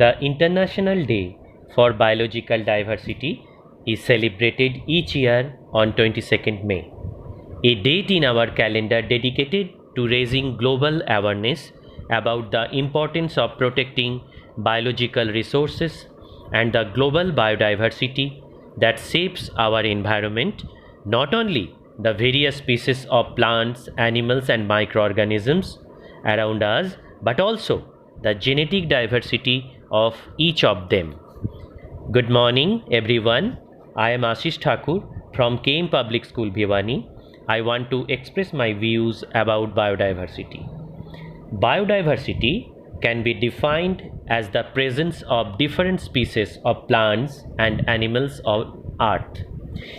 The International Day for Biological Diversity is celebrated each year on 22nd May, a date in our calendar dedicated to raising global awareness about the importance of protecting biological resources and the global biodiversity that shapes our environment, not only the various species of plants, animals, and microorganisms around us, but also the genetic diversity of each of them. Good morning, everyone. I am Ashish Thakur from KM Public School, Bhiwani. I want to express my views about biodiversity. Biodiversity can be defined as the presence of different species of plants and animals on Earth.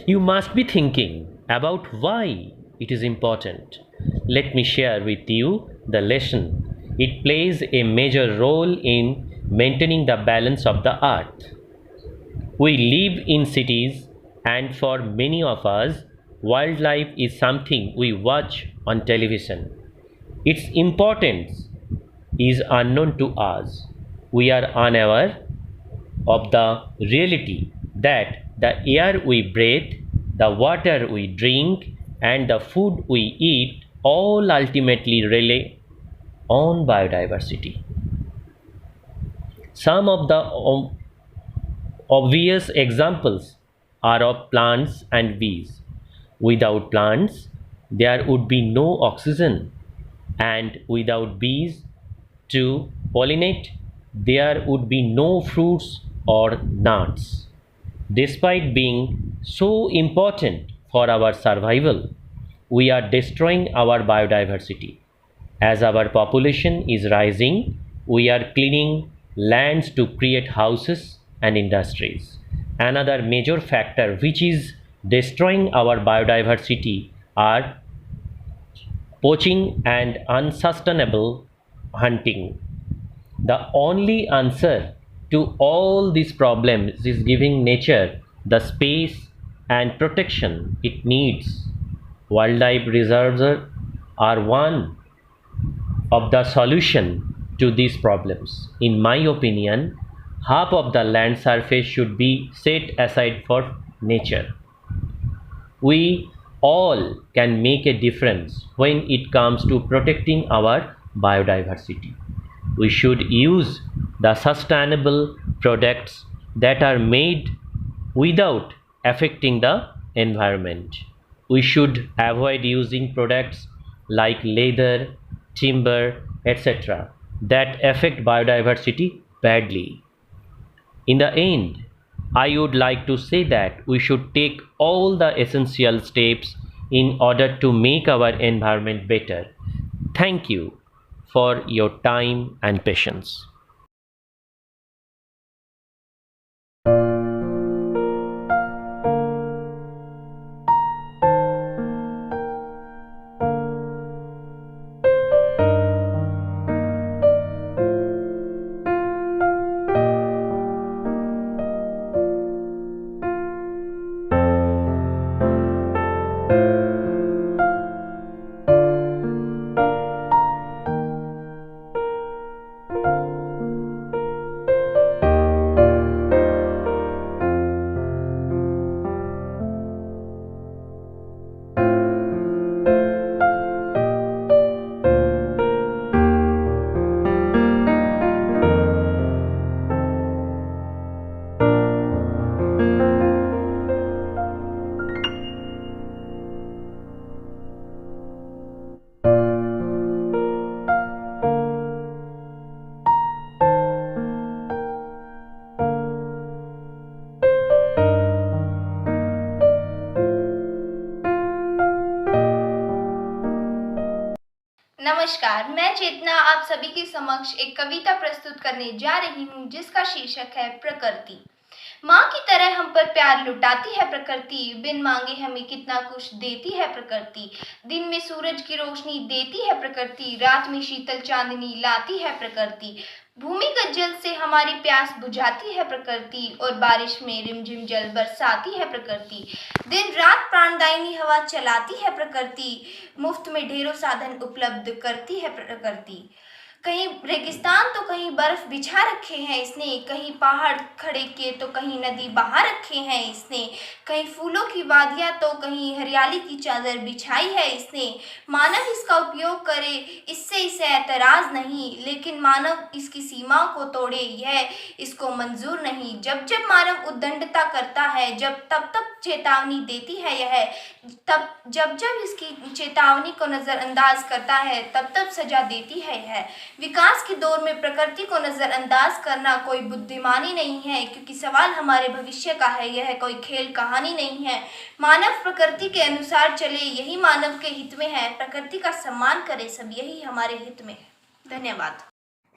You must be thinking about why it is important. Let me share with you the lesson. It plays a major role in maintaining the balance of the earth. We live in cities, and for many of us, wildlife is something we watch on television. Its importance is unknown to us. We are unaware of the reality that the air we breathe, the water we drink, and the food we eat all ultimately rely on biodiversity. Some of the obvious examples are of plants and bees. Without plants, there would be no oxygen, and without bees to pollinate, there would be no fruits or nuts. Despite being so important for our survival, we are destroying our biodiversity. As our population is rising, we are clearing lands to create houses and industries. Another major factor which is destroying our biodiversity are poaching and unsustainable hunting. The only answer to all these problems is giving nature the space and protection it needs. Wildlife reserves are one of the solution to these problems. In my opinion, half of the land surface should be set aside for nature. We all can make a difference when it comes to protecting our biodiversity. We should use the sustainable products that are made without affecting the environment. We should avoid using products like leather, timber, etc. that affect biodiversity badly. In the end, I would like to say that we should take all the essential steps in order to make our environment better. Thank you for your time and patience. नमस्कार, मैं चेतना आप सभी के समक्ष एक कविता प्रस्तुत करने जा रही हूँ जिसका शीर्षक है प्रकृति। माँ की तरह हम पर प्यार लुटाती है प्रकृति, बिन मांगे हमें कितना कुछ देती है प्रकृति। दिन में सूरज की रोशनी देती है प्रकृति, रात में शीतल चांदनी लाती है प्रकृति। भूमिगत जल से हमारी प्यास बुझाती है प्रकृति और बारिश में रिमझिम जल बरसाती है प्रकृति। दिन रात प्राणदायिनी हवा चलाती है प्रकृति, मुफ्त में ढेरों साधन उपलब्ध करती है प्रकृति। कहीं रेगिस्तान तो कहीं बर्फ बिछा रखे हैं इसने, कहीं पहाड़ खड़े किए तो कहीं नदी बहा रखे हैं इसने, कहीं फूलों की वादियाँ तो कहीं हरियाली की चादर बिछाई है इसने। मानव इसका उपयोग करे इससे इसे ऐतराज़ नहीं, लेकिन मानव इसकी सीमाओं को तोड़े यह इसको मंजूर नहीं। जब जब मानव उद्दंडता करता है, तब तब चेतावनी देती है यह, तब जब जब इसकी चेतावनी को नज़रअंदाज करता है तब तब सजा देती है यह। विकास के दौर में प्रकृति को नज़रअंदाज करना कोई बुद्धिमानी नहीं है, क्योंकि सवाल हमारे भविष्य का है, यह कोई खेल कहानी नहीं है। मानव प्रकृति के अनुसार चले, यही मानव के हित में है। प्रकृति का सम्मान करे, सब यही हमारे हित में है। धन्यवाद।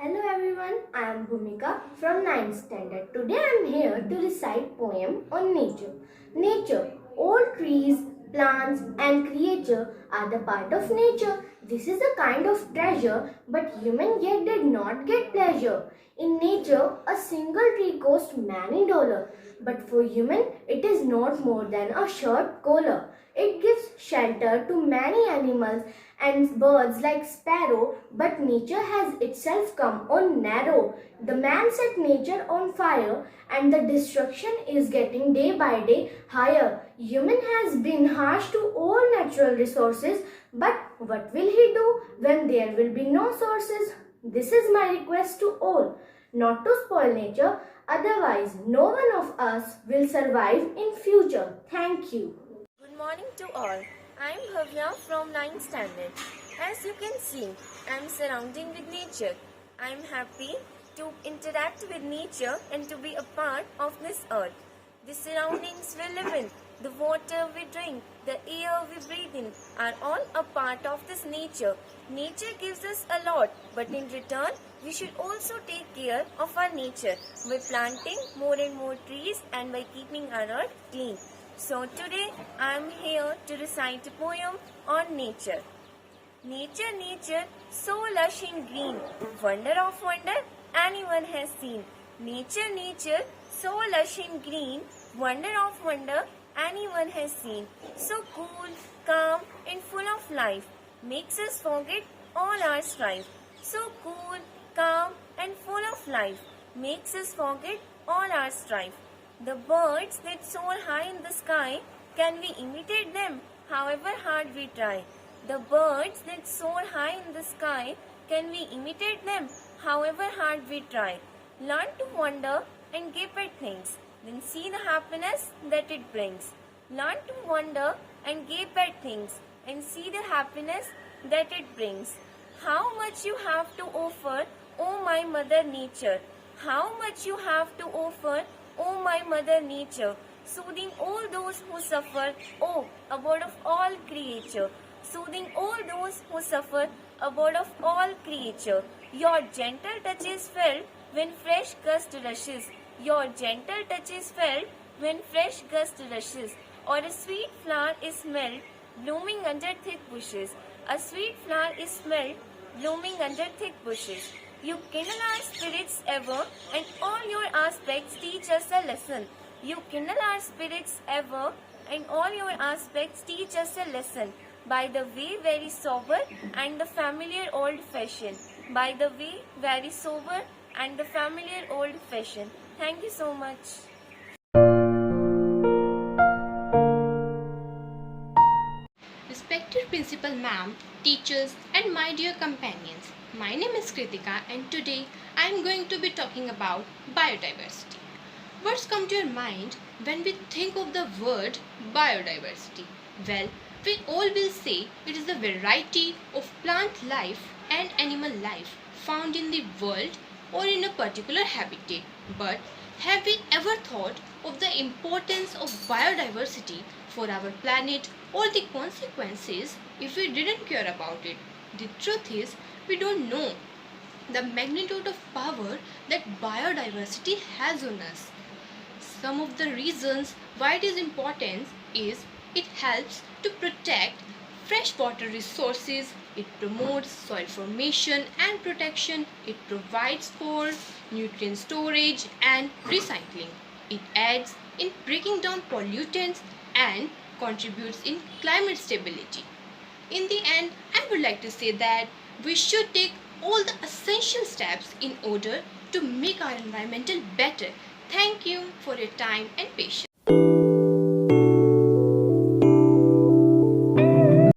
Hello everyone, I am Bhumika from 9th standard. Today I am here to recite poem on nature. Nature, all trees, plants and creature are the part of nature. This is a kind of treasure, but human yet did not get pleasure. In nature, a single tree costs many dollars, but for human it is not more than a shirt collar. It gives shelter to many animals and birds like sparrow, but nature has itself come on narrow. The man set nature on fire, and the destruction is getting day by day higher. Human has been harsh to all natural resources, but what will he do when there will be no sources? This is my request to all, not to spoil nature, otherwise no one of us will survive in future. Thank you. Good morning to all. I am Bhavya from 9th standard. As you can see, I am surrounding with nature. I am happy to interact with nature and to be a part of this earth. The surroundings we live in, the water we drink, the air we breathe in are all a part of this nature. Nature gives us a lot, but in return, we should also take care of our nature by planting more and more trees and by keeping our earth clean. So today I am here to recite a poem on nature. Nature, nature, so lush and green, wonder of wonder anyone has seen. Nature, nature, so lush and green, wonder of wonder anyone has seen. So cool, calm and full of life, makes us forget all our strife. So cool, calm and full of life, makes us forget all our strife. The birds that soar high in the sky, can we imitate them, however hard we try? The birds that soar high in the sky, can we imitate them, however hard we try? Learn to wonder and gape at things, then see the happiness that it brings. Learn to wonder and gape at things, and see the happiness that it brings. How much you have to offer, O my Mother Nature! How much you have to offer, O my Mother Nature, soothing all those who suffer, O abode of all creature, soothing all those who suffer, abode of all creature. Your gentle touch is felt when fresh gust rushes, your gentle touch is felt when fresh gust rushes, or a sweet flower is smelled, blooming under thick bushes. A sweet flower is smelled, blooming under thick bushes. You kindle our spirits ever, and all your aspects teach us a lesson. You kindle our spirits ever, and all your aspects teach us a lesson. By the way, very sober and the familiar old fashion. By the way, very sober and the familiar old fashion. Thank you so much. Respected Principal Ma'am, teachers and my dear companions, my name is Kritika and today I am going to be talking about biodiversity. Words come to your mind when we think of the word biodiversity. Well, we all will say it is the variety of plant life and animal life found in the world or in a particular habitat. But have we ever thought of the importance of biodiversity for our planet or the consequences if we didn't care about it? The truth is, we don't know the magnitude of power that biodiversity has on us. Some of the reasons why it is important is it helps to protect freshwater resources, it promotes soil formation and protection, it provides for nutrient storage and recycling, it aids in breaking down pollutants and contributes in climate stability. In the end, I would like to say that we should take all the essential steps in order to make our environmental better. Thank you for your time and patience.